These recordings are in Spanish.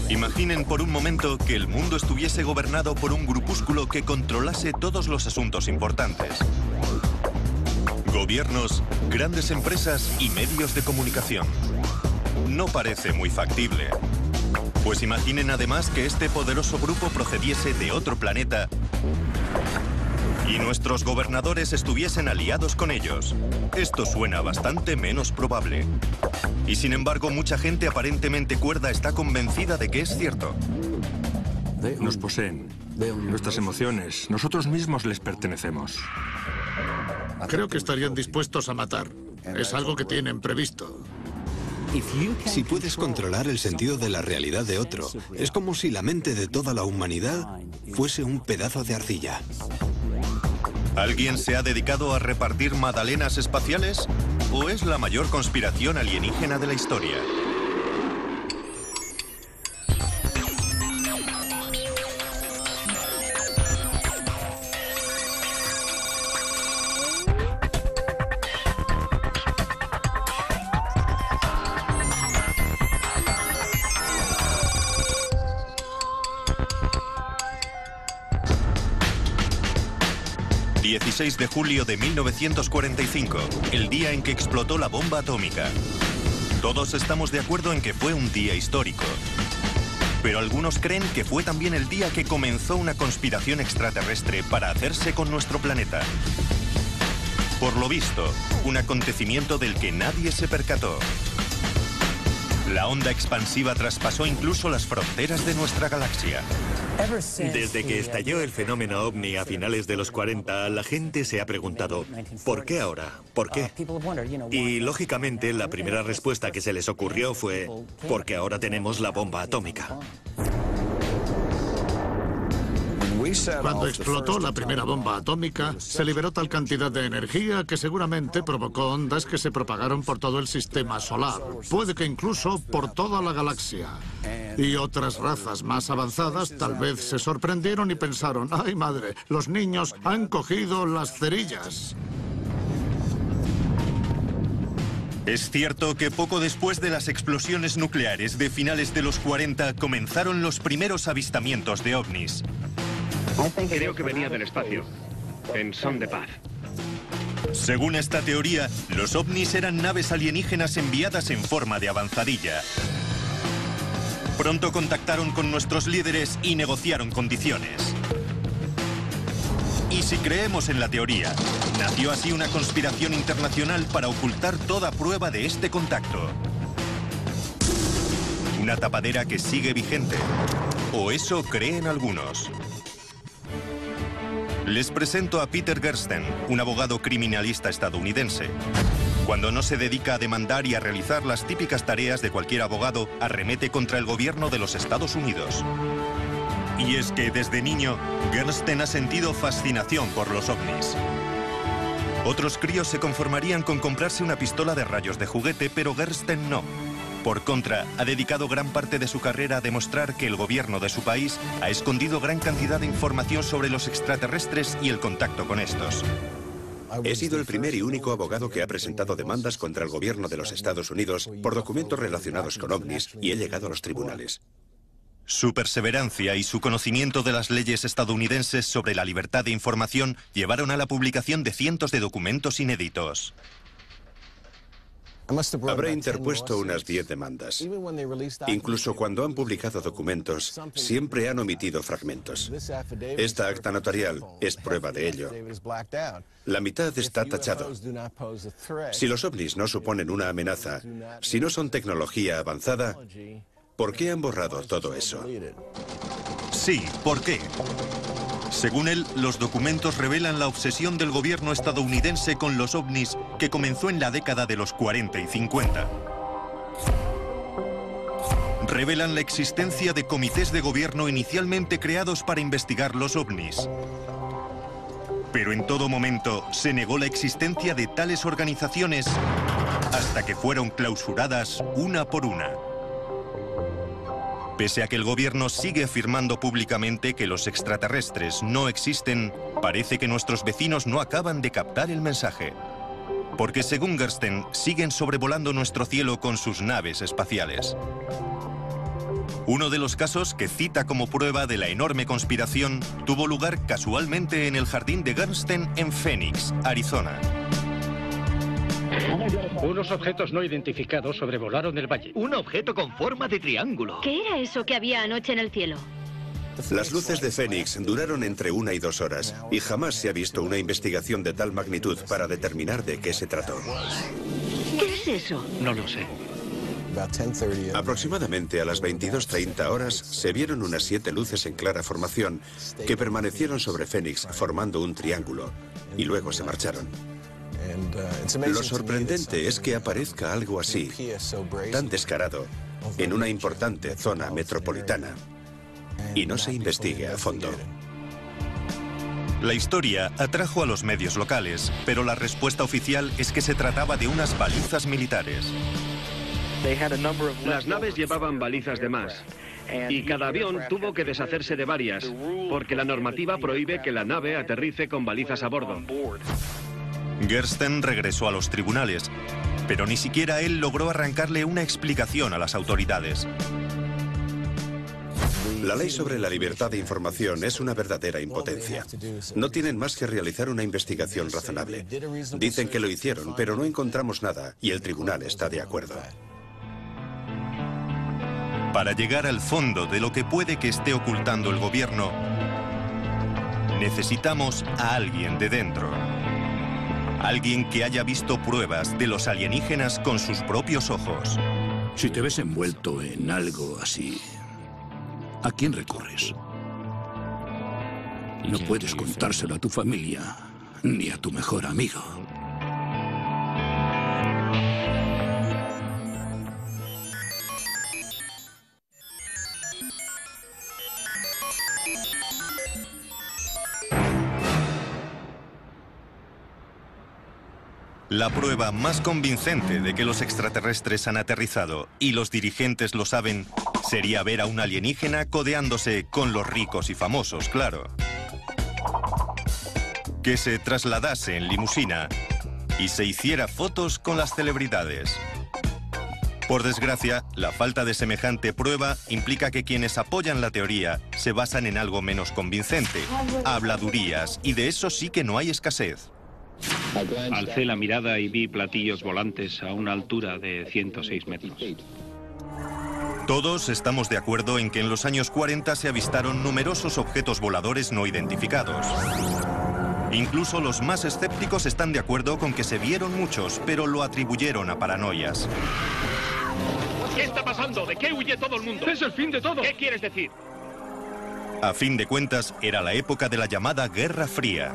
Imaginen por un momento que el mundo estuviese gobernado por un grupúsculo que controlase todos los asuntos importantes. Gobiernos, grandes empresas y medios de comunicación. No parece muy factible. Pues imaginen además que este poderoso grupo procediese de otro planeta y nuestros gobernadores estuviesen aliados con ellos. Esto suena bastante menos probable. Y sin embargo, mucha gente aparentemente cuerda está convencida de que es cierto. Nos poseen. Nuestras emociones, nosotros mismos les pertenecemos. Creo que estarían dispuestos a matar. Es algo que tienen previsto. Si puedes controlar el sentido de la realidad de otro, es como si la mente de toda la humanidad fuese un pedazo de arcilla. ¿Alguien se ha dedicado a repartir magdalenas espaciales? ¿O es la mayor conspiración alienígena de la historia? ...16 de julio de 1945, el día en que explotó la bomba atómica. Todos estamos de acuerdo en que fue un día histórico. Pero algunos creen que fue también el día que comenzó una conspiración extraterrestre para hacerse con nuestro planeta. Por lo visto, un acontecimiento del que nadie se percató. La onda expansiva traspasó incluso las fronteras de nuestra galaxia. Desde que estalló el fenómeno OVNI a finales de los 40, la gente se ha preguntado, ¿por qué ahora? ¿Por qué? Y lógicamente la primera respuesta que se les ocurrió fue, porque ahora tenemos la bomba atómica. Cuando explotó la primera bomba atómica, se liberó tal cantidad de energía que seguramente provocó ondas que se propagaron por todo el sistema solar, puede que incluso por toda la galaxia. Y otras razas más avanzadas tal vez se sorprendieron y pensaron, ¡ay madre! Los niños han cogido las cerillas. Es cierto que poco después de las explosiones nucleares de finales de los 40 comenzaron los primeros avistamientos de ovnis. Creo que venía del espacio, en son de paz. Según esta teoría, los ovnis eran naves alienígenas enviadas en forma de avanzadilla. Pronto contactaron con nuestros líderes y negociaron condiciones. Y si creemos en la teoría, nació así una conspiración internacional para ocultar toda prueba de este contacto. Una tapadera que sigue vigente. O eso creen algunos. Les presento a Peter Gersten, un abogado criminalista estadounidense. Cuando no se dedica a demandar y a realizar las típicas tareas de cualquier abogado, arremete contra el gobierno de los Estados Unidos. Y es que desde niño, Gersten ha sentido fascinación por los ovnis. Otros críos se conformarían con comprarse una pistola de rayos de juguete, pero Gersten no. Por contra, ha dedicado gran parte de su carrera a demostrar que el gobierno de su país ha escondido gran cantidad de información sobre los extraterrestres y el contacto con estos. He sido el primer y único abogado que ha presentado demandas contra el gobierno de los Estados Unidos por documentos relacionados con ovnis y he llegado a los tribunales. Su perseverancia y su conocimiento de las leyes estadounidenses sobre la libertad de información llevaron a la publicación de cientos de documentos inéditos. Habré interpuesto unas 10 demandas. Incluso cuando han publicado documentos, siempre han omitido fragmentos. Esta acta notarial es prueba de ello. La mitad está tachado. Si los ovnis no suponen una amenaza, si no son tecnología avanzada, ¿por qué han borrado todo eso? Sí, ¿por qué? Según él, los documentos revelan la obsesión del gobierno estadounidense con los ovnis que comenzó en la década de los 40 y 50. Revelan la existencia de comités de gobierno inicialmente creados para investigar los ovnis. Pero en todo momento se negó la existencia de tales organizaciones hasta que fueron clausuradas una por una. Pese a que el gobierno sigue afirmando públicamente que los extraterrestres no existen, parece que nuestros vecinos no acaban de captar el mensaje. Porque según Gersten, siguen sobrevolando nuestro cielo con sus naves espaciales. Uno de los casos que cita como prueba de la enorme conspiración tuvo lugar casualmente en el jardín de Gersten en Phoenix, Arizona. Unos objetos no identificados sobrevolaron el valle. Un objeto con forma de triángulo. ¿Qué era eso que había anoche en el cielo? Las luces de Phoenix duraron entre 1 y 2 horas y jamás se ha visto una investigación de tal magnitud para determinar de qué se trató. ¿Qué es eso? No lo sé. Aproximadamente a las 22:30 horas se vieron unas 7 luces en clara formación que permanecieron sobre Phoenix formando un triángulo y luego se marcharon. Lo sorprendente es que aparezca algo así, tan descarado, en una importante zona metropolitana y no se investigue a fondo. La historia atrajo a los medios locales, pero la respuesta oficial es que se trataba de unas balizas militares. Las naves llevaban balizas de más y cada avión tuvo que deshacerse de varias porque la normativa prohíbe que la nave aterrice con balizas a bordo. Gersten regresó a los tribunales, pero ni siquiera él logró arrancarle una explicación a las autoridades. La ley sobre la libertad de información es una verdadera impotencia. No tienen más que realizar una investigación razonable. Dicen que lo hicieron, pero no encontramos nada y el tribunal está de acuerdo. Para llegar al fondo de lo que puede que esté ocultando el gobierno, necesitamos a alguien de dentro. Alguien que haya visto pruebas de los alienígenas con sus propios ojos. Si te ves envuelto en algo así, ¿a quién recurres? No puedes contárselo a tu familia ni a tu mejor amigo. La prueba más convincente de que los extraterrestres han aterrizado y los dirigentes lo saben sería ver a un alienígena codeándose con los ricos y famosos, claro. Que se trasladase en limusina y se hiciera fotos con las celebridades. Por desgracia, la falta de semejante prueba implica que quienes apoyan la teoría se basan en algo menos convincente, habladurías, y de eso sí que no hay escasez. Alcé la mirada y vi platillos volantes a una altura de 106 metros. Todos estamos de acuerdo en que en los años 40 se avistaron numerosos objetos voladores no identificados. Incluso los más escépticos están de acuerdo con que se vieron muchos, pero lo atribuyeron a paranoias. ¿Qué está pasando? ¿De qué huye todo el mundo? ¡Es el fin de todo! ¿Qué quieres decir? A fin de cuentas, era la época de la llamada Guerra Fría.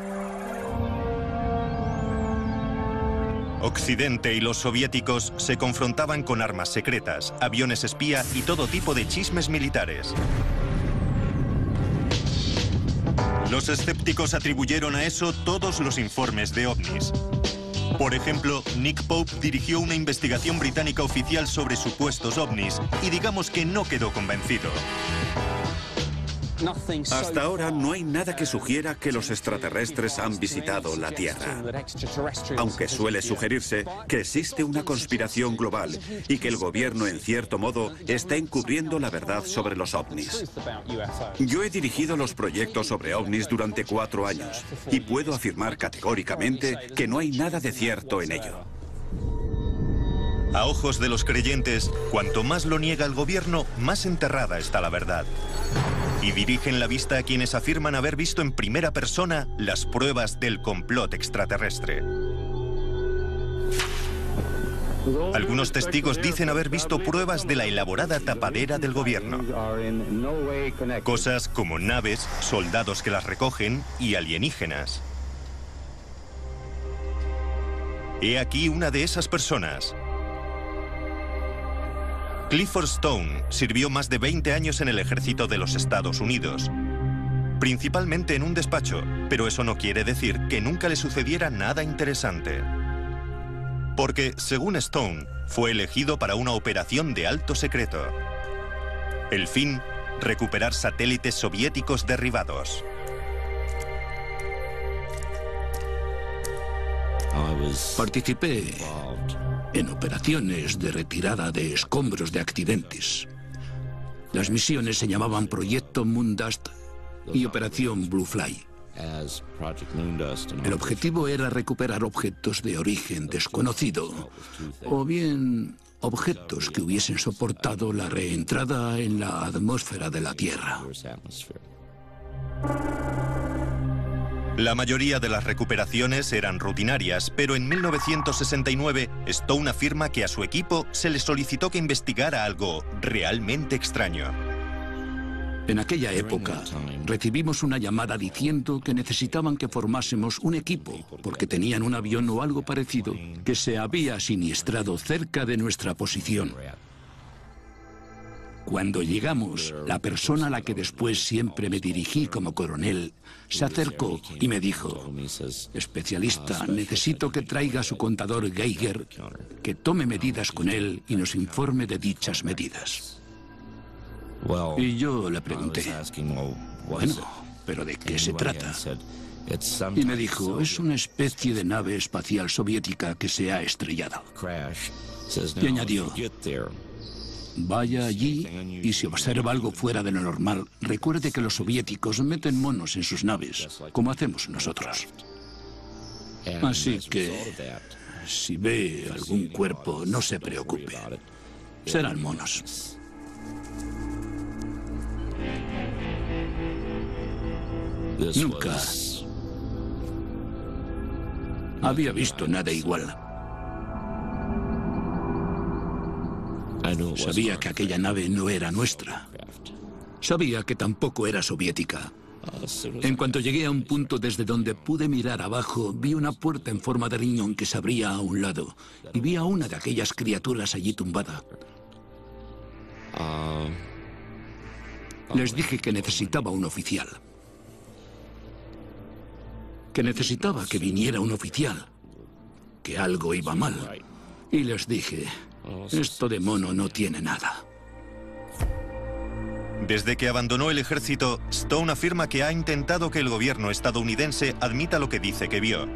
Occidente y los soviéticos se confrontaban con armas secretas, aviones espía y todo tipo de chismes militares. Los escépticos atribuyeron a eso todos los informes de ovnis. Por ejemplo, Nick Pope dirigió una investigación británica oficial sobre supuestos ovnis y digamos que no quedó convencido. Hasta ahora no hay nada que sugiera que los extraterrestres han visitado la Tierra. Aunque suele sugerirse que existe una conspiración global y que el gobierno, en cierto modo, está encubriendo la verdad sobre los ovnis. Yo he dirigido los proyectos sobre ovnis durante 4 años y puedo afirmar categóricamente que no hay nada de cierto en ello. A ojos de los creyentes, cuanto más lo niega el gobierno, más enterrada está la verdad. Y dirigen la vista a quienes afirman haber visto en primera persona las pruebas del complot extraterrestre. Algunos testigos dicen haber visto pruebas de la elaborada tapadera del gobierno. Cosas como naves, soldados que las recogen y alienígenas. He aquí una de esas personas. Clifford Stone sirvió más de 20 años en el ejército de los Estados Unidos, principalmente en un despacho, pero eso no quiere decir que nunca le sucediera nada interesante. Porque, según Stone, fue elegido para una operación de alto secreto. El fin, recuperar satélites soviéticos derribados. Participé en operaciones de retirada de escombros de accidentes. Las misiones se llamaban Proyecto Moondust y Operación Bluefly. El objetivo era recuperar objetos de origen desconocido, o bien objetos que hubiesen soportado la reentrada en la atmósfera de la Tierra. La mayoría de las recuperaciones eran rutinarias, pero en 1969 Stone afirma que a su equipo se le solicitó que investigara algo realmente extraño. En aquella época, recibimos una llamada diciendo que necesitaban que formásemos un equipo, porque tenían un avión o algo parecido que se había siniestrado cerca de nuestra posición. Cuando llegamos, la persona a la que después siempre me dirigí como coronel se acercó y me dijo: especialista, necesito que traiga su contador Geiger, que tome medidas con él y nos informe de dichas medidas. Y yo le pregunté: bueno, ¿pero de qué se trata? Y me dijo: es una especie de nave espacial soviética que se ha estrellado. Y añadió: vaya allí y si observa algo fuera de lo normal, recuerde que los soviéticos meten monos en sus naves, como hacemos nosotros. Así que, si ve algún cuerpo, no se preocupe. Serán monos. Nunca había visto nada igual. Sabía que aquella nave no era nuestra. Sabía que tampoco era soviética. En cuanto llegué a un punto desde donde pude mirar abajo, vi una puerta en forma de riñón que se abría a un lado y vi a una de aquellas criaturas allí tumbada. Les dije que necesitaba un oficial. Que necesitaba que viniera un oficial. Que algo iba mal. Y les dije: esto de mono no tiene nada. Desde que abandonó el ejército, Stone afirma que ha intentado que el gobierno estadounidense admita lo que dice que vio.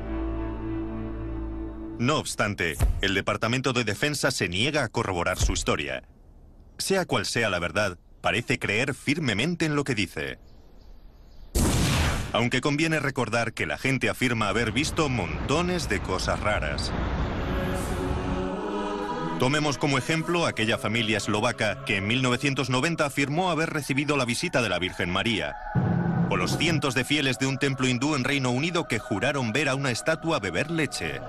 No obstante, el Departamento de Defensa se niega a corroborar su historia. Sea cual sea la verdad, parece creer firmemente en lo que dice. Aunque conviene recordar que la gente afirma haber visto montones de cosas raras. Tomemos como ejemplo aquella familia eslovaca que en 1990 afirmó haber recibido la visita de la Virgen María. O los cientos de fieles de un templo hindú en Reino Unido que juraron ver a una estatua beber leche.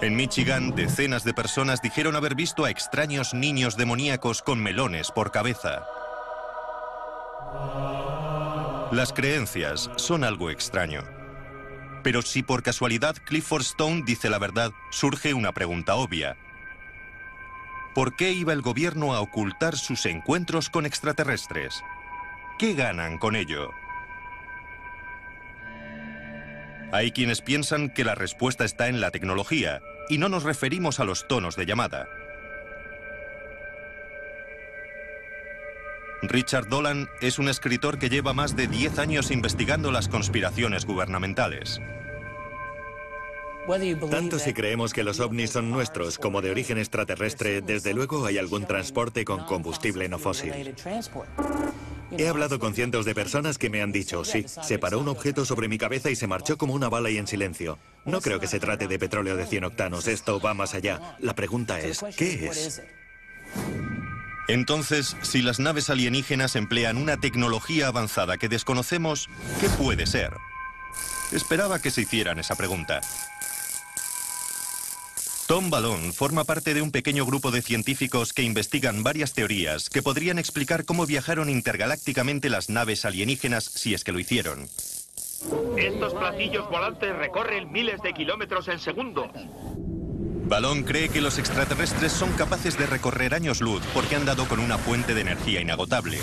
En Michigan, decenas de personas dijeron haber visto a extraños niños demoníacos con melones por cabeza. Las creencias son algo extraño. Pero si por casualidad Clifford Stone dice la verdad, surge una pregunta obvia. ¿Por qué iba el gobierno a ocultar sus encuentros con extraterrestres? ¿Qué ganan con ello? Hay quienes piensan que la respuesta está en la tecnología, y no nos referimos a los tonos de llamada. Richard Dolan es un escritor que lleva más de 10 años investigando las conspiraciones gubernamentales. Tanto si creemos que los ovnis son nuestros como de origen extraterrestre, desde luego hay algún transporte con combustible no fósil. He hablado con cientos de personas que me han dicho: sí, se paró un objeto sobre mi cabeza y se marchó como una bala y en silencio. No creo que se trate de petróleo de 100 octanos, esto va más allá. La pregunta es, ¿qué es? Entonces, si las naves alienígenas emplean una tecnología avanzada que desconocemos, ¿qué puede ser? Esperaba que se hicieran esa pregunta. Tom Ballone forma parte de un pequeño grupo de científicos que investigan varias teorías que podrían explicar cómo viajaron intergalácticamente las naves alienígenas si es que lo hicieron. Estos platillos volantes recorren miles de kilómetros en segundos. Ballone cree que los extraterrestres son capaces de recorrer años luz porque han dado con una fuente de energía inagotable.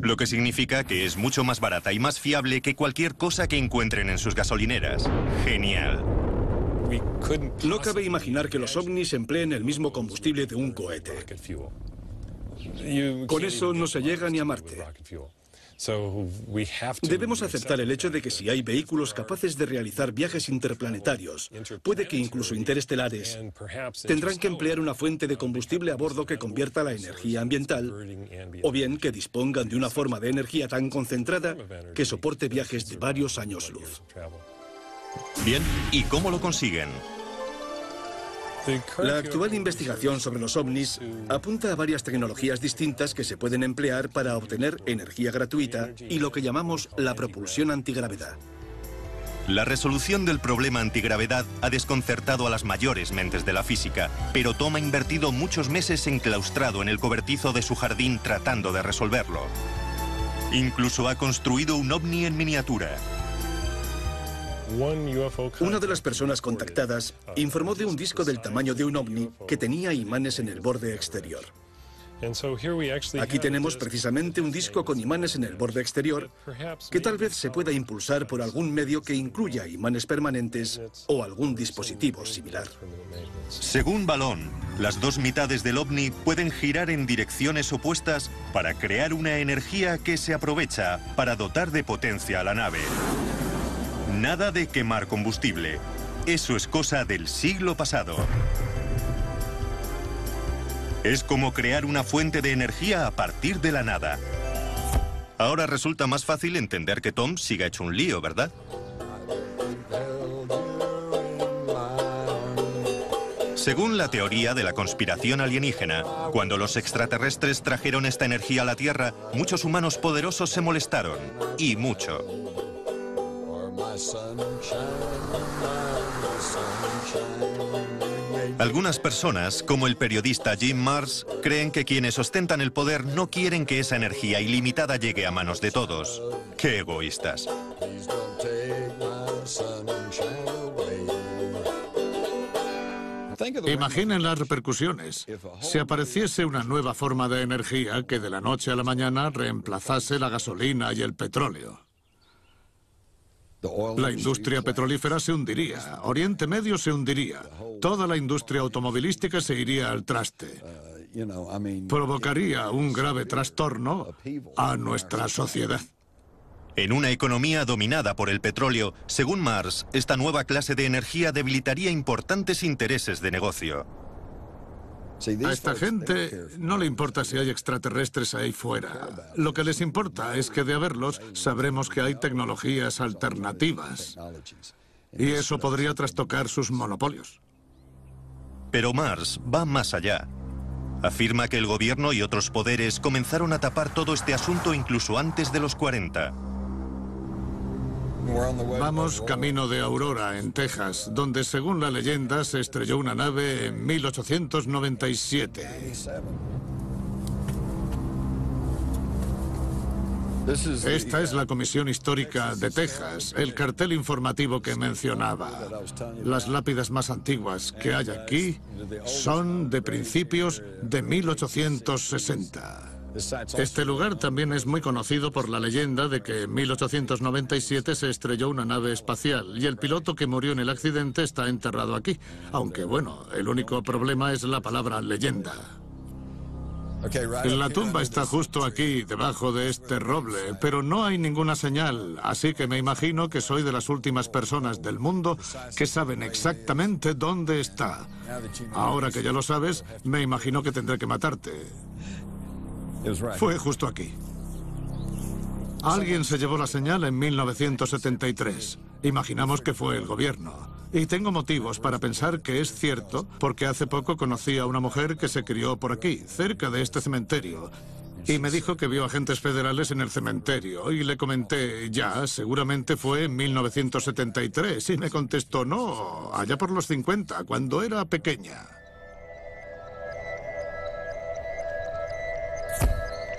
Lo que significa que es mucho más barata y más fiable que cualquier cosa que encuentren en sus gasolineras. Genial. No cabe imaginar que los ovnis empleen el mismo combustible de un cohete. Con eso no se llega ni a Marte. Debemos aceptar el hecho de que si hay vehículos capaces de realizar viajes interplanetarios, puede que incluso interestelares, tendrán que emplear una fuente de combustible a bordo que convierta la energía ambiental, o bien que dispongan de una forma de energía tan concentrada que soporte viajes de varios años luz. Bien, ¿y cómo lo consiguen? La actual investigación sobre los ovnis apunta a varias tecnologías distintas que se pueden emplear para obtener energía gratuita y lo que llamamos la propulsión antigravedad. La resolución del problema antigravedad ha desconcertado a las mayores mentes de la física, pero Tom ha invertido muchos meses enclaustrado en el cobertizo de su jardín tratando de resolverlo. Incluso ha construido un ovni en miniatura. Una de las personas contactadas informó de un disco del tamaño de un ovni que tenía imanes en el borde exterior. Aquí tenemos precisamente un disco con imanes en el borde exterior que tal vez se pueda impulsar por algún medio que incluya imanes permanentes o algún dispositivo similar. Según Ballon, las dos mitades del ovni pueden girar en direcciones opuestas para crear una energía que se aprovecha para dotar de potencia a la nave. Nada de quemar combustible. Eso es cosa del siglo pasado. Es como crear una fuente de energía a partir de la nada. Ahora resulta más fácil entender que Tom siga hecho un lío, ¿verdad? Según la teoría de la conspiración alienígena, cuando los extraterrestres trajeron esta energía a la Tierra, muchos humanos poderosos se molestaron. Y mucho. Algunas personas, como el periodista Jim Marrs, creen que quienes ostentan el poder no quieren que esa energía ilimitada llegue a manos de todos. ¡Qué egoístas! Imaginen las repercusiones. Si apareciese una nueva forma de energía que de la noche a la mañana reemplazase la gasolina y el petróleo. La industria petrolífera se hundiría, Oriente Medio se hundiría, toda la industria automovilística se iría al traste. Provocaría un grave trastorno a nuestra sociedad. En una economía dominada por el petróleo, según Marrs, esta nueva clase de energía debilitaría importantes intereses de negocio. A esta gente no le importa si hay extraterrestres ahí fuera. Lo que les importa es que de haberlos sabremos que hay tecnologías alternativas. Y eso podría trastocar sus monopolios. Pero Marrs va más allá. Afirma que el gobierno y otros poderes comenzaron a tapar todo este asunto incluso antes de los 40. Vamos camino de Aurora, en Texas, donde según la leyenda se estrelló una nave en 1897. Esta es la Comisión Histórica de Texas, el cartel informativo que mencionaba. Las lápidas más antiguas que hay aquí son de principios de 1860. Este lugar también es muy conocido por la leyenda de que en 1897 se estrelló una nave espacial y el piloto que murió en el accidente está enterrado aquí. Aunque bueno, el único problema es la palabra leyenda. La tumba está justo aquí, debajo de este roble, pero no hay ninguna señal, así que me imagino que soy de las últimas personas del mundo que saben exactamente dónde está. Ahora que ya lo sabes, me imagino que tendré que matarte. Fue justo aquí. Alguien se llevó la señal en 1973. Imaginamos que fue el gobierno. Y tengo motivos para pensar que es cierto, porque hace poco conocí a una mujer que se crió por aquí, cerca de este cementerio. Y me dijo que vio agentes federales en el cementerio. Y le comenté, ya, seguramente fue en 1973. Y me contestó, no, allá por los 50, cuando era pequeña.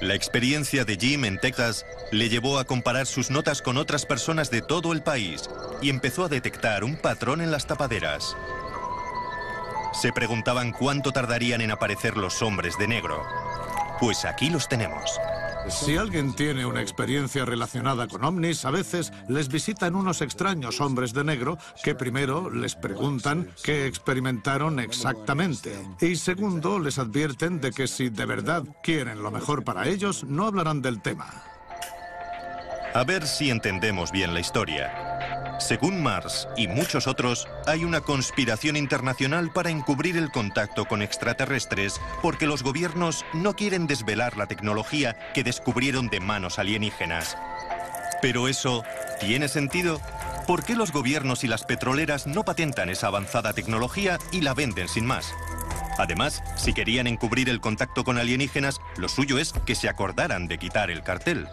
La experiencia de Jim en Texas le llevó a comparar sus notas con otras personas de todo el país y empezó a detectar un patrón en las tapaderas. Se preguntaban cuánto tardarían en aparecer los hombres de negro. Pues aquí los tenemos. Si alguien tiene una experiencia relacionada con ovnis, a veces les visitan unos extraños hombres de negro que primero les preguntan qué experimentaron exactamente y segundo les advierten de que si de verdad quieren lo mejor para ellos, no hablarán del tema. A ver si entendemos bien la historia. Según Mars y muchos otros, hay una conspiración internacional para encubrir el contacto con extraterrestres porque los gobiernos no quieren desvelar la tecnología que descubrieron de manos alienígenas. ¿Pero eso tiene sentido? ¿Por qué los gobiernos y las petroleras no patentan esa avanzada tecnología y la venden sin más? Además, si querían encubrir el contacto con alienígenas, lo suyo es que se acordaran de quitar el cartel.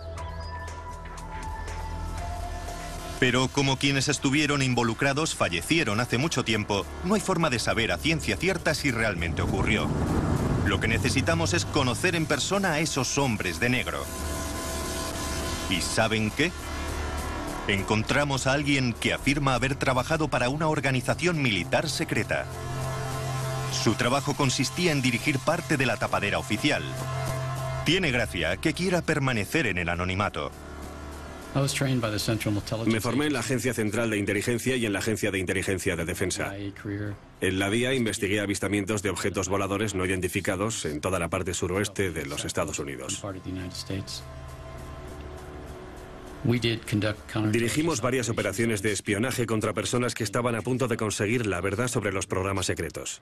Pero como quienes estuvieron involucrados fallecieron hace mucho tiempo, no hay forma de saber a ciencia cierta si realmente ocurrió. Lo que necesitamos es conocer en persona a esos hombres de negro. ¿Y saben qué? Encontramos a alguien que afirma haber trabajado para una organización militar secreta. Su trabajo consistía en dirigir parte de la tapadera oficial. Tiene gracia que quiera permanecer en el anonimato. Me formé en la Agencia Central de Inteligencia y en la Agencia de Inteligencia de Defensa. En la DIA investigué avistamientos de objetos voladores no identificados en toda la parte suroeste de los Estados Unidos. Dirigimos varias operaciones de espionaje contra personas que estaban a punto de conseguir la verdad sobre los programas secretos.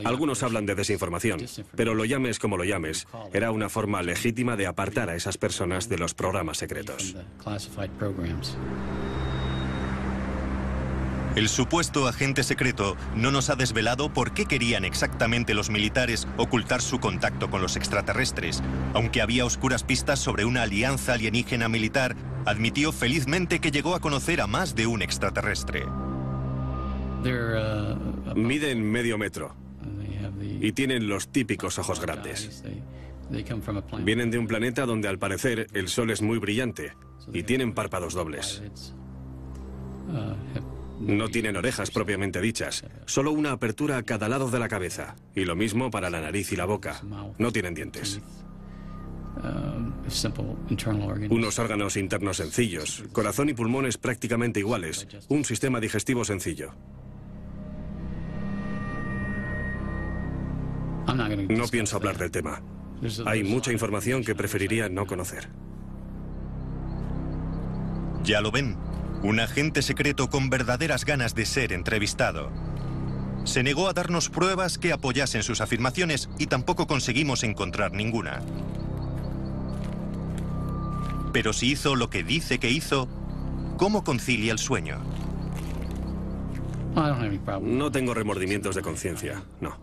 Algunos hablan de desinformación, pero lo llames como lo llames, era una forma legítima de apartar a esas personas de los programas secretos. El supuesto agente secreto no nos ha desvelado por qué querían exactamente los militares ocultar su contacto con los extraterrestres. Aunque había oscuras pistas sobre una alianza alienígena militar, admitió felizmente que llegó a conocer a más de un extraterrestre. Miden medio metro y tienen los típicos ojos grandes. Vienen de un planeta donde al parecer el sol es muy brillante y tienen párpados dobles. No tienen orejas propiamente dichas, solo una apertura a cada lado de la cabeza. Y lo mismo para la nariz y la boca. No tienen dientes. Unos órganos internos sencillos, corazón y pulmones prácticamente iguales, un sistema digestivo sencillo. No pienso hablar del tema. Hay mucha información que preferiría no conocer. Ya lo ven. Un agente secreto con verdaderas ganas de ser entrevistado. Se negó a darnos pruebas que apoyasen sus afirmaciones y tampoco conseguimos encontrar ninguna. Pero si hizo lo que dice que hizo, ¿cómo concilia el sueño? No tengo remordimientos de conciencia, no.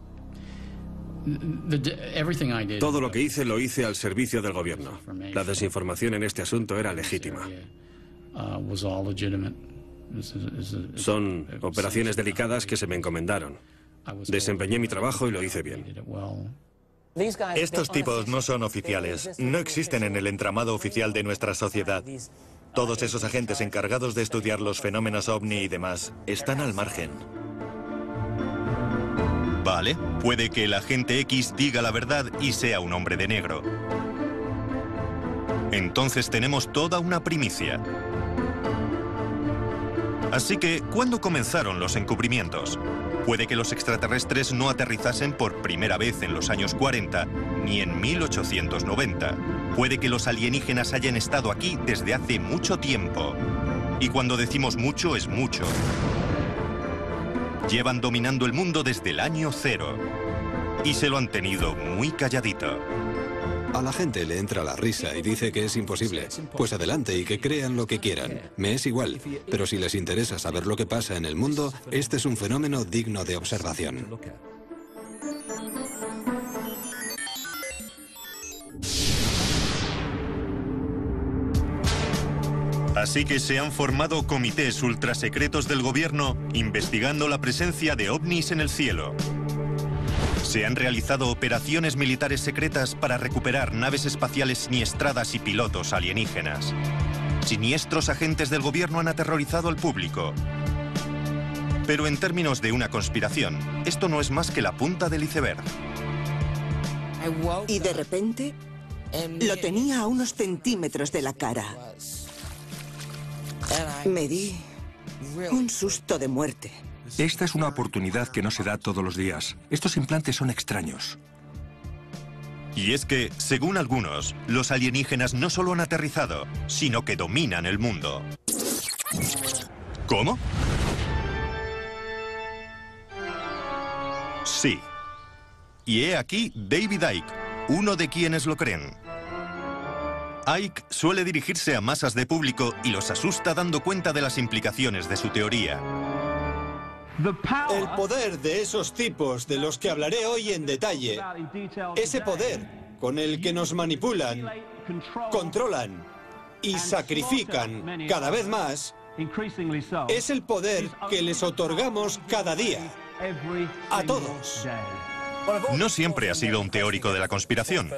Todo lo que hice lo hice al servicio del gobierno. La desinformación en este asunto era legítima. Son operaciones delicadas que se me encomendaron. Desempeñé mi trabajo y lo hice bien. Estos tipos no son oficiales, no existen en el entramado oficial de nuestra sociedad. Todos esos agentes encargados de estudiar los fenómenos ovni y demás están al margen. Vale, puede que el agente X diga la verdad y sea un hombre de negro. Entonces tenemos toda una primicia. Así que, ¿cuándo comenzaron los encubrimientos? Puede que los extraterrestres no aterrizasen por primera vez en los años 40, ni en 1890. Puede que los alienígenas hayan estado aquí desde hace mucho tiempo. Y cuando decimos mucho, es mucho. Llevan dominando el mundo desde el año 0. Y se lo han tenido muy calladito. A la gente le entra la risa y dice que es imposible. Pues adelante y que crean lo que quieran. Me es igual, pero si les interesa saber lo que pasa en el mundo, este es un fenómeno digno de observación. Así que se han formado comités ultrasecretos del gobierno investigando la presencia de ovnis en el cielo. Se han realizado operaciones militares secretas para recuperar naves espaciales siniestradas y pilotos alienígenas. Siniestros agentes del gobierno han aterrorizado al público. Pero en términos de una conspiración, esto no es más que la punta del iceberg. Y de repente, lo tenía a unos centímetros de la cara. Me di un susto de muerte. Esta es una oportunidad que no se da todos los días. Estos implantes son extraños. Y es que, según algunos, los alienígenas no solo han aterrizado, sino que dominan el mundo. ¿Cómo? Sí. Y he aquí David Icke, uno de quienes lo creen. Icke suele dirigirse a masas de público y los asusta dando cuenta de las implicaciones de su teoría. El poder de esos tipos de los que hablaré hoy en detalle, ese poder con el que nos manipulan, controlan y sacrifican cada vez más, es el poder que les otorgamos cada día, a todos. No siempre ha sido un teórico de la conspiración.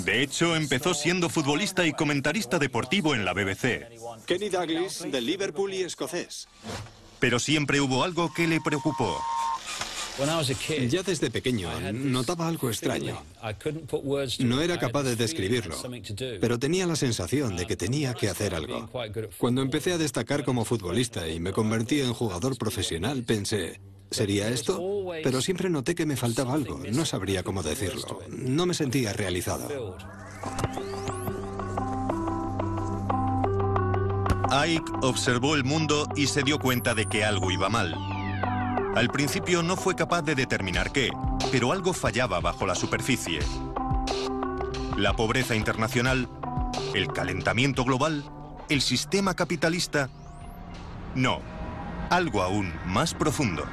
De hecho, empezó siendo futbolista y comentarista deportivo en la BBC. Kenny Dalglish, de Liverpool y escocés. Pero siempre hubo algo que le preocupó. Ya desde pequeño notaba algo extraño. No era capaz de describirlo, pero tenía la sensación de que tenía que hacer algo. Cuando empecé a destacar como futbolista y me convertí en jugador profesional, pensé, ¿sería esto? Pero siempre noté que me faltaba algo, no sabría cómo decirlo. No me sentía realizado. Icke observó el mundo y se dio cuenta de que algo iba mal. Al principio no fue capaz de determinar qué, pero algo fallaba bajo la superficie. La pobreza internacional, el calentamiento global, el sistema capitalista. No, algo aún más profundo.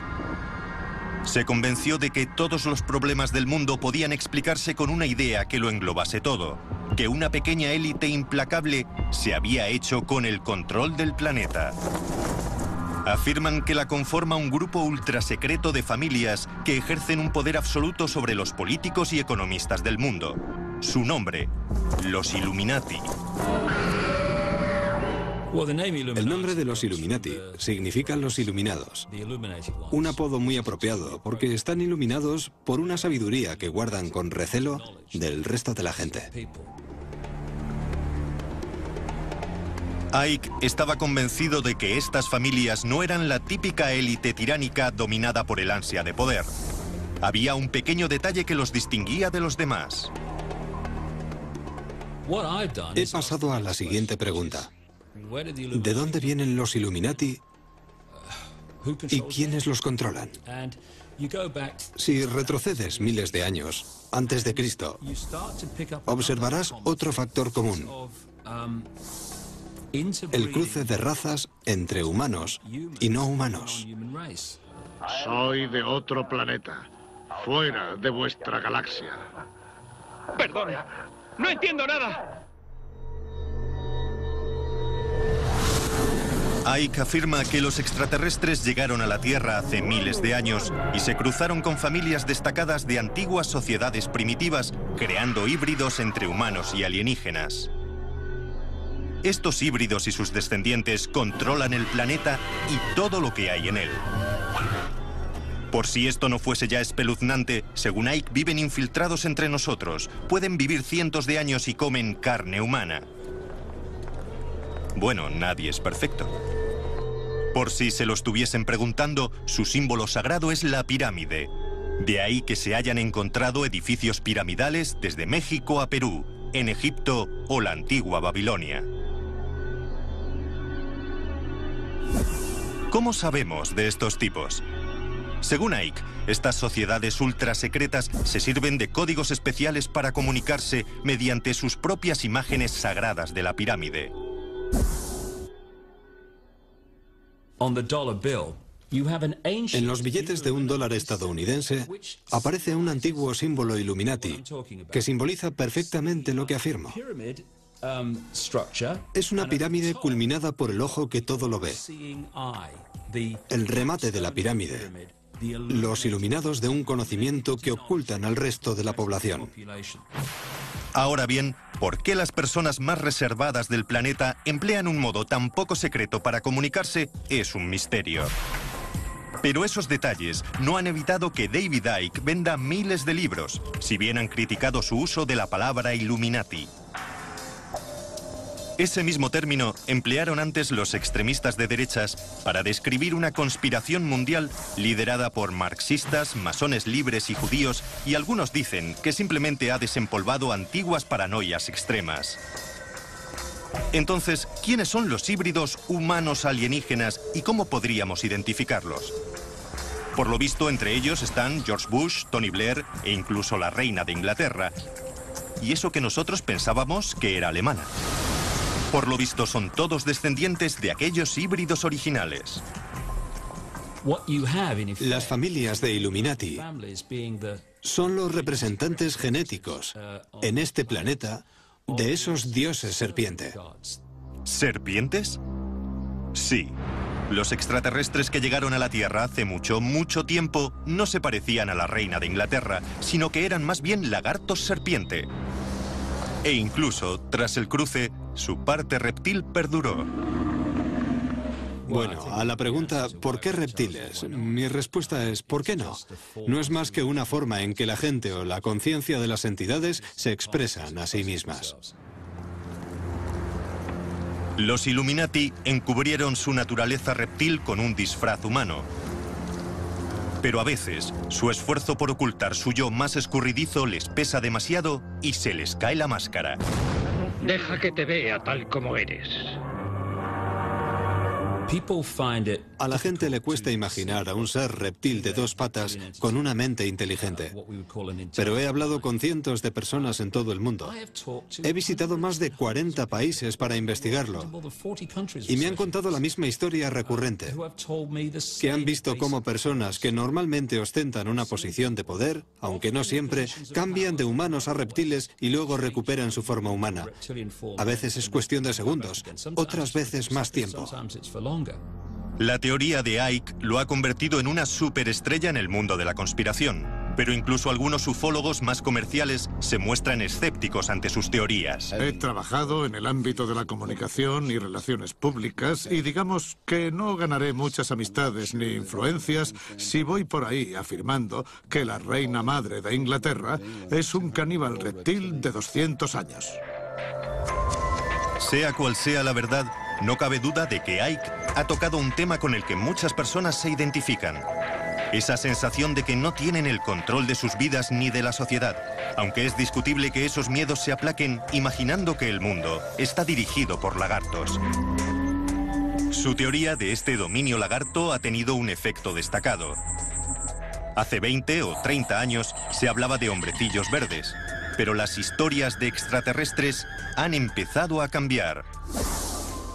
Se convenció de que todos los problemas del mundo podían explicarse con una idea que lo englobase todo, que una pequeña élite implacable se había hecho con el control del planeta. Afirman que la conforma un grupo ultrasecreto de familias que ejercen un poder absoluto sobre los políticos y economistas del mundo. Su nombre, los Illuminati. El nombre de los Illuminati significa los iluminados. Un apodo muy apropiado porque están iluminados por una sabiduría que guardan con recelo del resto de la gente. Icke estaba convencido de que estas familias no eran la típica élite tiránica dominada por el ansia de poder. Había un pequeño detalle que los distinguía de los demás. He pasado a la siguiente pregunta. ¿De dónde vienen los Illuminati y quiénes los controlan? Si retrocedes miles de años antes de Cristo, observarás otro factor común. El cruce de razas entre humanos y no humanos. Soy de otro planeta, fuera de vuestra galaxia. Perdón, no entiendo nada. Icke afirma que los extraterrestres llegaron a la Tierra hace miles de años y se cruzaron con familias destacadas de antiguas sociedades primitivas, creando híbridos entre humanos y alienígenas. Estos híbridos y sus descendientes controlan el planeta y todo lo que hay en él. Por si esto no fuese ya espeluznante, según Icke viven infiltrados entre nosotros, pueden vivir cientos de años y comen carne humana. Bueno, nadie es perfecto. Por si se lo estuviesen preguntando, su símbolo sagrado es la pirámide. De ahí que se hayan encontrado edificios piramidales desde México a Perú, en Egipto o la antigua Babilonia. ¿Cómo sabemos de estos tipos? Según Icke, estas sociedades ultrasecretas se sirven de códigos especiales para comunicarse mediante sus propias imágenes sagradas de la pirámide. En los billetes de $1 estadounidense aparece un antiguo símbolo Illuminati que simboliza perfectamente lo que afirmo. Es una pirámide culminada por el ojo que todo lo ve. El remate de la pirámide. Los iluminados de un conocimiento que ocultan al resto de la población. Ahora bien, ¿por qué las personas más reservadas del planeta emplean un modo tan poco secreto para comunicarse? Es un misterio. Pero esos detalles no han evitado que David Icke venda miles de libros, si bien han criticado su uso de la palabra Illuminati. Ese mismo término emplearon antes los extremistas de derechas para describir una conspiración mundial liderada por marxistas, masones libres y judíos, y algunos dicen que simplemente ha desempolvado antiguas paranoias extremas. Entonces, ¿quiénes son los híbridos humanos alienígenas y cómo podríamos identificarlos? Por lo visto, entre ellos están George Bush, Tony Blair e incluso la reina de Inglaterra. Y eso que nosotros pensábamos que era alemana. Por lo visto, son todos descendientes de aquellos híbridos originales. Las familias de Illuminati son los representantes genéticos en este planeta de esos dioses serpiente. ¿Serpientes? Sí. Los extraterrestres que llegaron a la Tierra hace mucho, mucho tiempo no se parecían a la reina de Inglaterra, sino que eran más bien lagartos serpiente. E incluso, tras el cruce, su parte reptil perduró. Bueno, a la pregunta ¿por qué reptiles? Mi respuesta es ¿por qué no? No es más que una forma en que la gente o la conciencia de las entidades se expresan a sí mismas. Los Illuminati encubrieron su naturaleza reptil con un disfraz humano. Pero a veces, su esfuerzo por ocultar su yo más escurridizo les pesa demasiado y se les cae la máscara. Deja que te vea tal como eres. A la gente le cuesta imaginar a un ser reptil de dos patas con una mente inteligente. Pero he hablado con cientos de personas en todo el mundo. He visitado más de 40 países para investigarlo. Y me han contado la misma historia recurrente. Que han visto cómo personas que normalmente ostentan una posición de poder, aunque no siempre, cambian de humanos a reptiles y luego recuperan su forma humana. A veces es cuestión de segundos, otras veces más tiempo. La teoría de Icke lo ha convertido en una superestrella en el mundo de la conspiración, pero incluso algunos ufólogos más comerciales se muestran escépticos ante sus teorías. He trabajado en el ámbito de la comunicación y relaciones públicas y digamos que no ganaré muchas amistades ni influencias si voy por ahí afirmando que la reina madre de Inglaterra es un caníbal reptil de 200 años. Sea cual sea la verdad, no cabe duda de que Icke ha tocado un tema con el que muchas personas se identifican. Esa sensación de que no tienen el control de sus vidas ni de la sociedad, aunque es discutible que esos miedos se aplaquen imaginando que el mundo está dirigido por lagartos. Su teoría de este dominio lagarto ha tenido un efecto destacado. Hace 20 o 30 años se hablaba de hombrecillos verdes, pero las historias de extraterrestres han empezado a cambiar.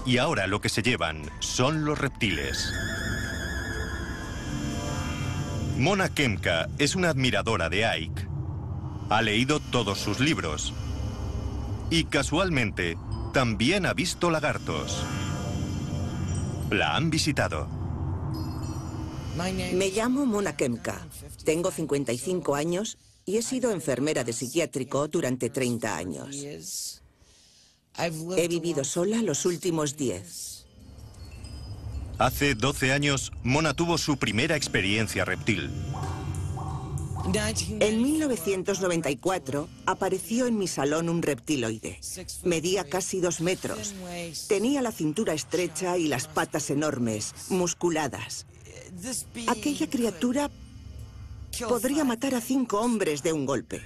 Y ahora lo que se llevan son los reptiles. Mona Kemka es una admiradora de Icke. Ha leído todos sus libros. Y casualmente, también ha visto lagartos. La han visitado. Me llamo Mona Kemka. Tengo 55 años y he sido enfermera de psiquiátrico durante 30 años. He vivido sola los últimos 10. Hace 12 años, Mona tuvo su primera experiencia reptil. En 1994 apareció en mi salón un reptiloide. Medía casi 2 metros. Tenía la cintura estrecha y las patas enormes, musculadas. Aquella criatura podría matar a 5 hombres de un golpe.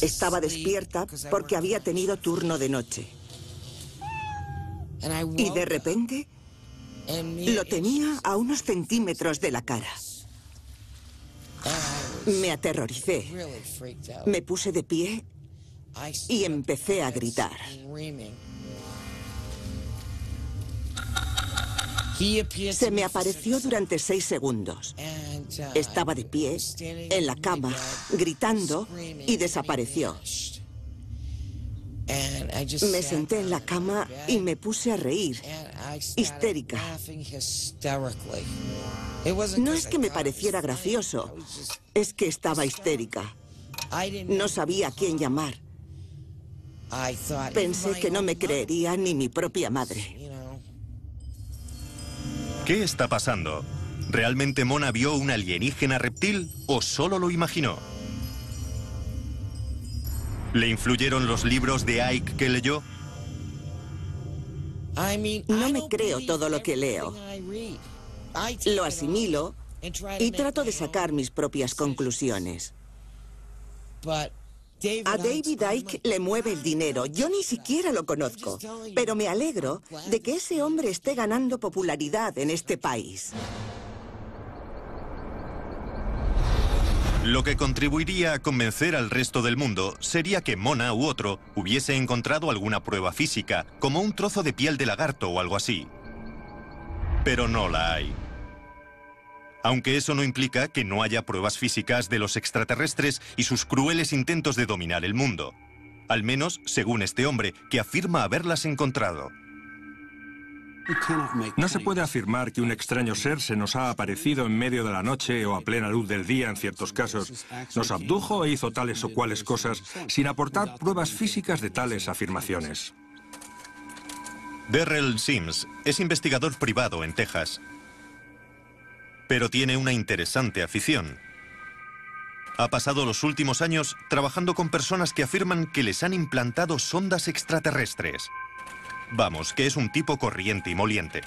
Estaba despierta porque había tenido turno de noche. Y de repente lo tenía a unos centímetros de la cara. Me aterroricé. Me puse de pie y empecé a gritar. Se me apareció durante 6 segundos. Estaba de pie, en la cama, gritando y desapareció. Me senté en la cama y me puse a reír, histérica. No es que me pareciera gracioso, es que estaba histérica. No sabía a quién llamar. Pensé que no me creería ni mi propia madre. ¿Qué está pasando? ¿Realmente Mona vio un alienígena reptil o solo lo imaginó? ¿Le influyeron los libros de Icke que leyó? No me creo todo lo que leo. Lo asimilo y trato de sacar mis propias conclusiones. A David Icke le mueve el dinero. Yo ni siquiera lo conozco, pero me alegro de que ese hombre esté ganando popularidad en este país. Lo que contribuiría a convencer al resto del mundo sería que Mona u otro hubiese encontrado alguna prueba física, como un trozo de piel de lagarto o algo así. Pero no la hay. Aunque eso no implica que no haya pruebas físicas de los extraterrestres y sus crueles intentos de dominar el mundo. Al menos, según este hombre, que afirma haberlas encontrado. No se puede afirmar que un extraño ser se nos ha aparecido en medio de la noche o a plena luz del día en ciertos casos, nos abdujo e hizo tales o cuales cosas sin aportar pruebas físicas de tales afirmaciones. Darrell Sims es investigador privado en Texas, pero tiene una interesante afición. Ha pasado los últimos años trabajando con personas que afirman que les han implantado sondas extraterrestres. Vamos, que es un tipo corriente y moliente.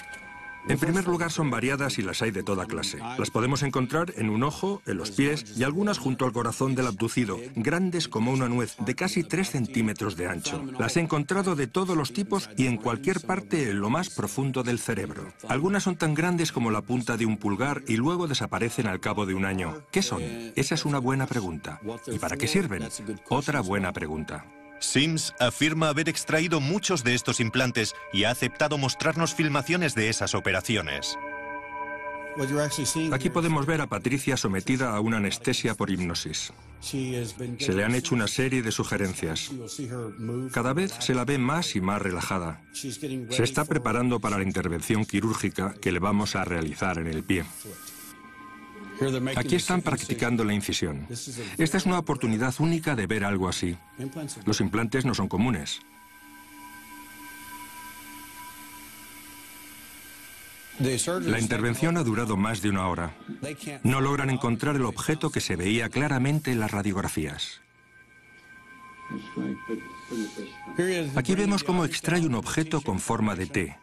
En primer lugar, son variadas y las hay de toda clase. Las podemos encontrar en un ojo, en los pies y algunas junto al corazón del abducido, grandes como una nuez, de casi 3 centímetros de ancho. Las he encontrado de todos los tipos y en cualquier parte en lo más profundo del cerebro. Algunas son tan grandes como la punta de un pulgar y luego desaparecen al cabo de un año. ¿Qué son? Esa es una buena pregunta. ¿Y para qué sirven? Otra buena pregunta. Sims afirma haber extraído muchos de estos implantes y ha aceptado mostrarnos filmaciones de esas operaciones. Aquí podemos ver a Patricia sometida a una anestesia por hipnosis. Se le han hecho una serie de sugerencias. Cada vez se la ve más y más relajada. Se está preparando para la intervención quirúrgica que le vamos a realizar en el pie. Aquí están practicando la incisión. Esta es una oportunidad única de ver algo así. Los implantes no son comunes. La intervención ha durado más de 1 hora. No logran encontrar el objeto que se veía claramente en las radiografías. Aquí vemos cómo extrae un objeto con forma de T.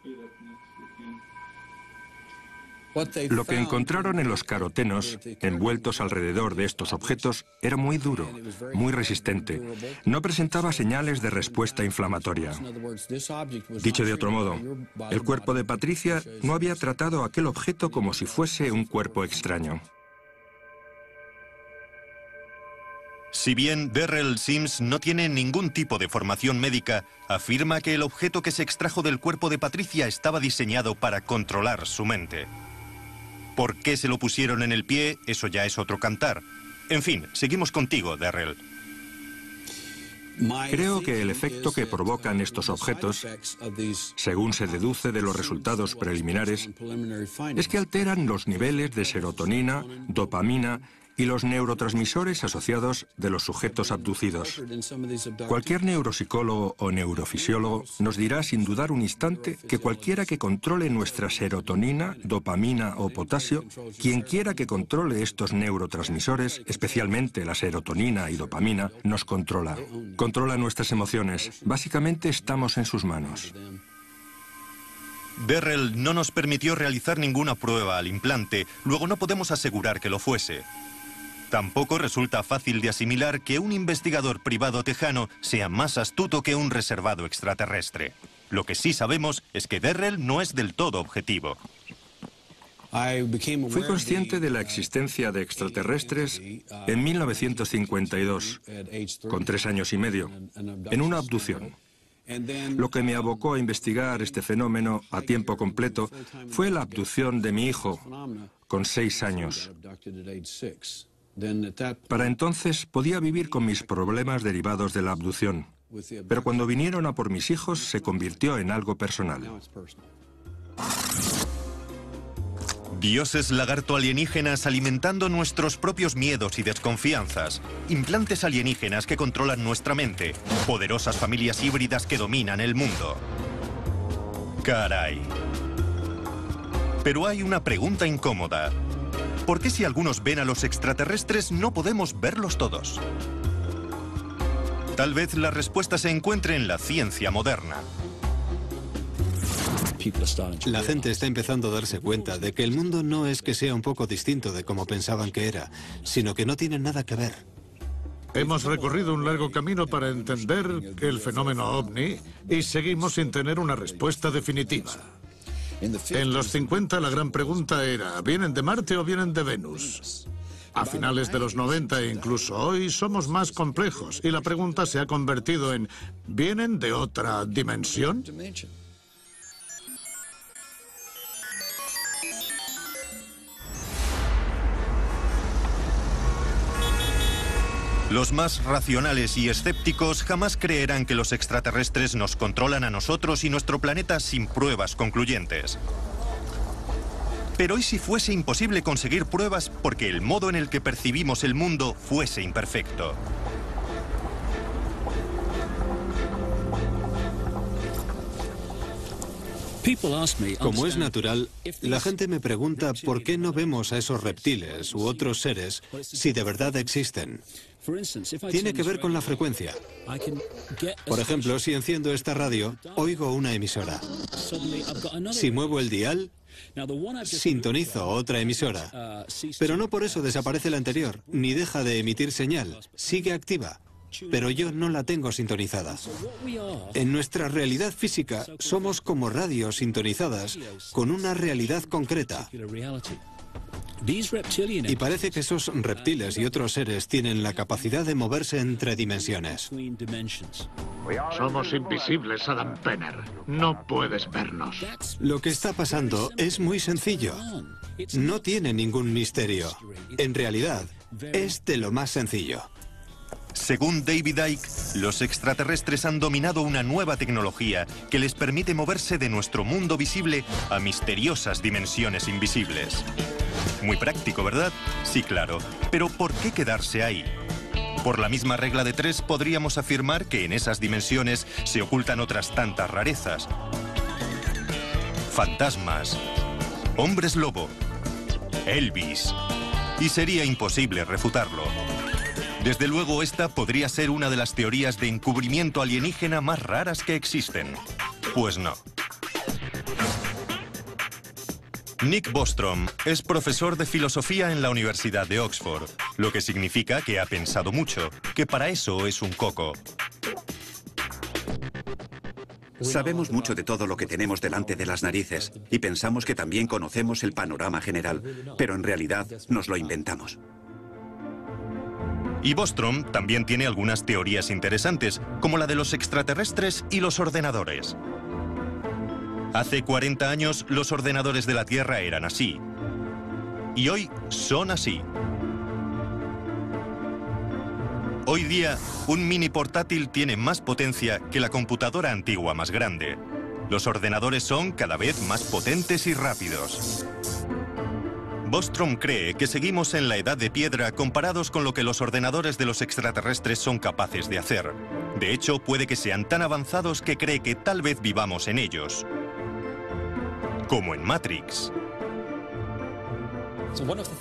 Lo que encontraron en los carotenos, envueltos alrededor de estos objetos, era muy duro, muy resistente. No presentaba señales de respuesta inflamatoria. Dicho de otro modo, el cuerpo de Patricia no había tratado aquel objeto como si fuese un cuerpo extraño. Si bien Darrell Sims no tiene ningún tipo de formación médica, afirma que el objeto que se extrajo del cuerpo de Patricia estaba diseñado para controlar su mente. ¿Por qué se lo pusieron en el pie? Eso ya es otro cantar. En fin, seguimos contigo, Darrell. Creo que el efecto que provocan estos objetos, según se deduce de los resultados preliminares, es que alteran los niveles de serotonina, dopamina y los neurotransmisores asociados de los sujetos abducidos. Cualquier neuropsicólogo o neurofisiólogo nos dirá sin dudar un instante que cualquiera que controle nuestra serotonina, dopamina o potasio, quien quiera que controle estos neurotransmisores, especialmente la serotonina y dopamina, nos controla. Controla nuestras emociones. Básicamente estamos en sus manos. Darrell no nos permitió realizar ninguna prueba al implante, luego no podemos asegurar que lo fuese. Tampoco resulta fácil de asimilar que un investigador privado tejano sea más astuto que un reservado extraterrestre. Lo que sí sabemos es que Darrell no es del todo objetivo. Fui consciente de la existencia de extraterrestres en 1952, con 3 años y medio, en una abducción. Lo que me abocó a investigar este fenómeno a tiempo completo fue la abducción de mi hijo, con 6 años. Para entonces podía vivir con mis problemas derivados de la abducción, pero cuando vinieron a por mis hijos se convirtió en algo personal. Dioses lagarto alienígenas alimentando nuestros propios miedos y desconfianzas. Implantes alienígenas que controlan nuestra mente. Poderosas familias híbridas que dominan el mundo. Caray. Pero hay una pregunta incómoda. ¿Por qué si algunos ven a los extraterrestres no podemos verlos todos? Tal vez la respuesta se encuentre en la ciencia moderna. La gente está empezando a darse cuenta de que el mundo no es que sea un poco distinto de como pensaban que era, sino que no tiene nada que ver. Hemos recorrido un largo camino para entender el fenómeno ovni y seguimos sin tener una respuesta definitiva. En los 50 la gran pregunta era, ¿vienen de Marte o vienen de Venus? A finales de los 90 e incluso hoy somos más complejos y la pregunta se ha convertido en, ¿vienen de otra dimensión? Los más racionales y escépticos jamás creerán que los extraterrestres nos controlan a nosotros y nuestro planeta sin pruebas concluyentes. Pero ¿y si fuese imposible conseguir pruebas porque el modo en el que percibimos el mundo fuese imperfecto? Como es natural, la gente me pregunta por qué no vemos a esos reptiles u otros seres si de verdad existen. Tiene que ver con la frecuencia. Por ejemplo, si enciendo esta radio, oigo una emisora. Si muevo el dial, sintonizo otra emisora. Pero no por eso desaparece la anterior, ni deja de emitir señal. Sigue activa. Pero yo no la tengo sintonizada. En nuestra realidad física somos como radios sintonizadas con una realidad concreta. Y parece que esos reptiles y otros seres tienen la capacidad de moverse entre dimensiones. Somos invisibles, Adam Penner. No puedes vernos. Lo que está pasando es muy sencillo. No tiene ningún misterio. En realidad, es de lo más sencillo. Según David Icke, los extraterrestres han dominado una nueva tecnología que les permite moverse de nuestro mundo visible a misteriosas dimensiones invisibles. Muy práctico, ¿verdad? Sí, claro. Pero ¿por qué quedarse ahí? Por la misma regla de 3 podríamos afirmar que en esas dimensiones se ocultan otras tantas rarezas. Fantasmas, hombres lobo, Elvis. Y sería imposible refutarlo. Desde luego, esta podría ser una de las teorías de encubrimiento alienígena más raras que existen. Pues no. Nick Bostrom es profesor de filosofía en la Universidad de Oxford, lo que significa que ha pensado mucho, que para eso es un coco. Sabemos mucho de todo lo que tenemos delante de las narices y pensamos que también conocemos el panorama general, pero en realidad nos lo inventamos. Y Bostrom también tiene algunas teorías interesantes, como la de los extraterrestres y los ordenadores. Hace 40 años los ordenadores de la Tierra eran así. Y hoy son así. Hoy día, un mini portátil tiene más potencia que la computadora antigua más grande. Los ordenadores son cada vez más potentes y rápidos. Bostrom cree que seguimos en la edad de piedra comparados con lo que los ordenadores de los extraterrestres son capaces de hacer. De hecho, puede que sean tan avanzados que cree que tal vez vivamos en ellos. Como en Matrix.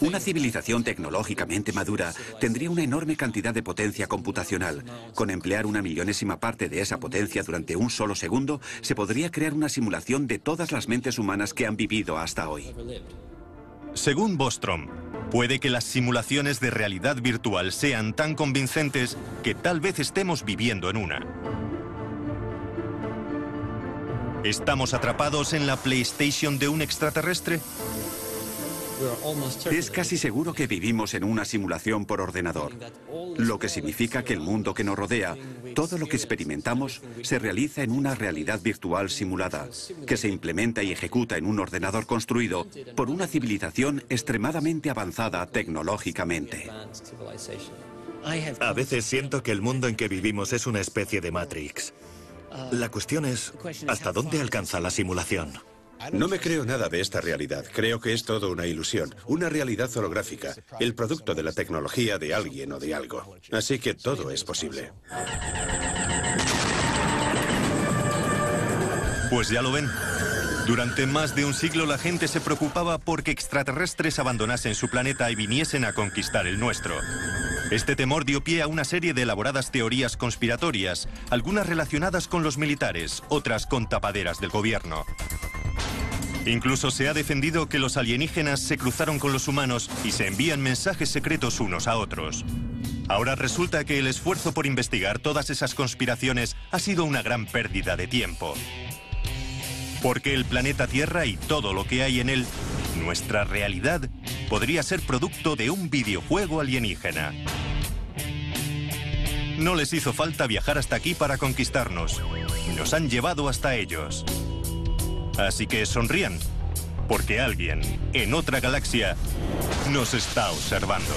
Una civilización tecnológicamente madura tendría una enorme cantidad de potencia computacional. Con emplear una millonésima parte de esa potencia durante un solo segundo, se podría crear una simulación de todas las mentes humanas que han vivido hasta hoy. Según Bostrom, puede que las simulaciones de realidad virtual sean tan convincentes que tal vez estemos viviendo en una. ¿Estamos atrapados en la PlayStation de un extraterrestre? Es casi seguro que vivimos en una simulación por ordenador, lo que significa que el mundo que nos rodea, todo lo que experimentamos, se realiza en una realidad virtual simulada, que se implementa y ejecuta en un ordenador construido por una civilización extremadamente avanzada tecnológicamente. A veces siento que el mundo en que vivimos es una especie de Matrix. La cuestión es, ¿hasta dónde alcanza la simulación? No me creo nada de esta realidad. Creo que es todo una ilusión, una realidad holográfica, el producto de la tecnología de alguien o de algo. Así que todo es posible. Pues ya lo ven. Durante más de un siglo la gente se preocupaba porque extraterrestres abandonasen su planeta y viniesen a conquistar el nuestro. Este temor dio pie a una serie de elaboradas teorías conspiratorias, algunas relacionadas con los militares, otras con tapaderas del gobierno. Incluso se ha defendido que los alienígenas se cruzaron con los humanos y se envían mensajes secretos unos a otros. Ahora resulta que el esfuerzo por investigar todas esas conspiraciones ha sido una gran pérdida de tiempo. Porque el planeta Tierra y todo lo que hay en él, nuestra realidad, podría ser producto de un videojuego alienígena. No les hizo falta viajar hasta aquí para conquistarnos. Nos han llevado hasta ellos. Así que sonrían, porque alguien en otra galaxia nos está observando.